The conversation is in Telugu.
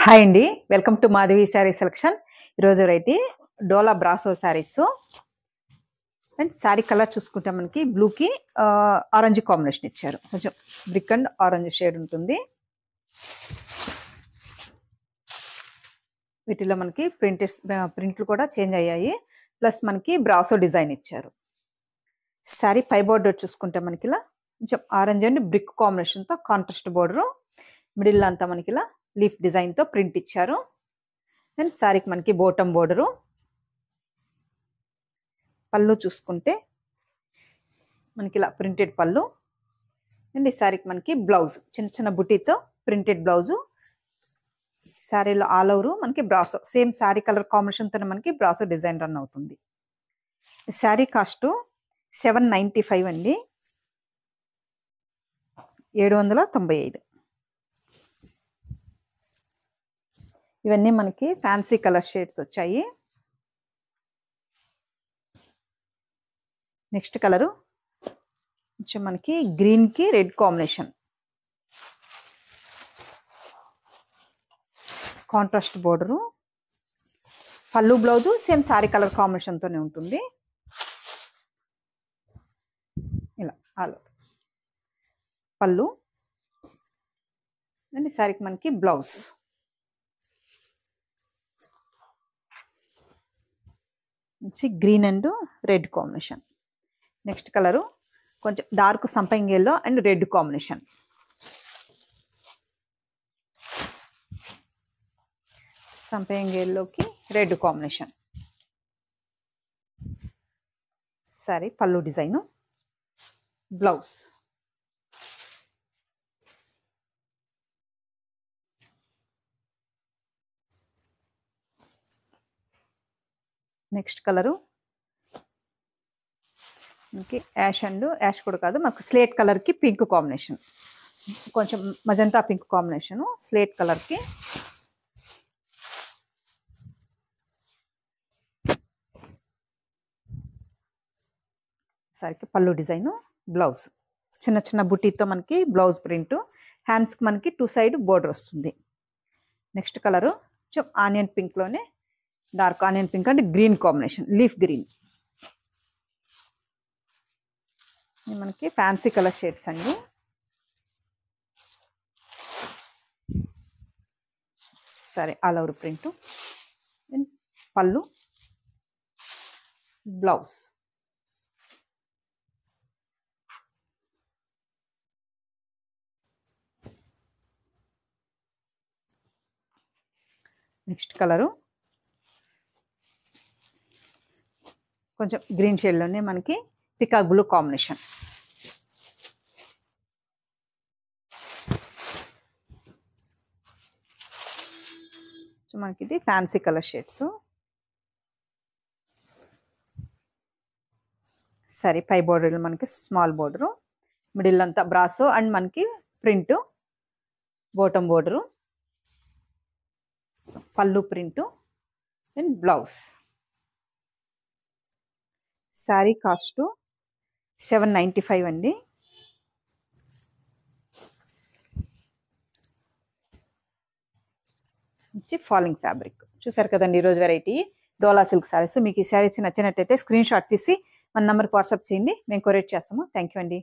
హాయ్ అండి, welcome to Madhavi sari selection. ఈరోజు variety dola brasso saris. And sari colour చూసుకుంటే మనకి బ్లూకి ఆరెంజ్ కాంబినేషన్ ఇచ్చారు. కొంచెం బ్రిక్ అండ్ ఆరెంజ్ షేడ్ ఉంటుంది. వీటిలో మనకి ప్రింట్లు కూడా చేంజ్ అయ్యాయి. ప్లస్ మనకి బ్రాసో డిజైన్ ఇచ్చారు. శారీ పై బోర్డర్ చూసుకుంటే మనకి ఇలా కొంచెం ఆరెంజ్ అండ్ బ్రిక్ కాంబినేషన్తో కాంట్రాస్ట్ బోర్డరు. మిడిల్ అంతా మనకి ఇలా లీఫ్ డిజైన్తో ప్రింట్ ఇచ్చారు. అండ్ శారీకి మనకి బోటమ్ బోర్డరు. పళ్ళు చూసుకుంటే మనకి ఇలా ప్రింటెడ్ పళ్ళు. అండ్ ఈ శారీకి మనకి బ్లౌజ్ చిన్న చిన్న బుటీతో ప్రింటెడ్ బ్లౌజు. శారీలో ఆల్ ఓవర్ మనకి బ్రాసో సేమ్ శారీ కలర్ కాంబినేషన్తో మనకి బ్రాసో డిజైన్ రన్ అవుతుంది. శారీ కాస్ట్ 795 అండి, 795. ఇవన్నీ మనకి ఫ్యాన్సీ కలర్ షేడ్స్ వచ్చాయి. నెక్స్ట్ కలరు కొంచెం మనకి గ్రీన్కి రెడ్ కాంబినేషన్, కాంట్రాస్ట్ బోర్డరు. పళ్ళు బ్లౌజు సేమ్ శారీ కలర్ కాంబినేషన్తోనే ఉంటుంది. ఇలా ఆల్ పళ్ళు అండ్ శారీకి మనకి బ్లౌజ్. మంచి green and red combination. Next colour కొంచెం డార్క్ సంపంగి ఎల్లో అండ్ రెడ్ కాంబినేషన్. సంపంగి ఎల్లోకి రెడ్ కాంబినేషన్. సరే పళ్ళు డిజైను, బ్లౌజ్. నెక్స్ట్ కలరు మనకి యాష్ కూడా కాదు, మనకి స్లేట్ కలర్కి పింక్ కాంబినేషన్, కొంచెం మజంతా పింక్ కాంబినేషను స్లేట్ కలర్కి. సరికి పళ్ళు డిజైను, బ్లౌజ్. చిన్న చిన్న బుటీతో మనకి బ్లౌజ్ ప్రింట్. హ్యాండ్స్కి మనకి 2 సైడ్ బోర్డర్ వస్తుంది. నెక్స్ట్ కలరు కొంచెం ఆనియన్ పింక్లోనే dark onion pink and green combination, leaf green. మనకి ఫ్యాన్సీ కలర్ షేడ్స్ అండి. సరే all over print, pallu, blouse. Next colour కొంచెం గ్రీన్ షేడ్లోనే మనకి పికాక్ బ్లూ కాంబినేషన్. మనకి ఇది ఫ్యాన్సీ కలర్ షేడ్స్. సరే పై బోర్డర్ మనకి స్మాల్ బోర్డరు, మిడిల్ అంతా బ్రాసో అండ్ మనకి ప్రింట్, బోటమ్ బోర్డరు, పళ్ళు print and blouse. Sari cost 795 అండి. ఫాలింగ్ ఫ్యాబ్రిక్ చూసారు కదండి. ఈరోజు వెరైటీ డోలా సిల్క్ శారీస్. మీకు ఈ శారీస్ నచ్చినట్టయితే స్క్రీన్ షాట్ తీసి మన నెంబర్కి వాట్సాప్ చేయండి, మేము కొరియర్ చేస్తాము. థ్యాంక్ యూ అండి.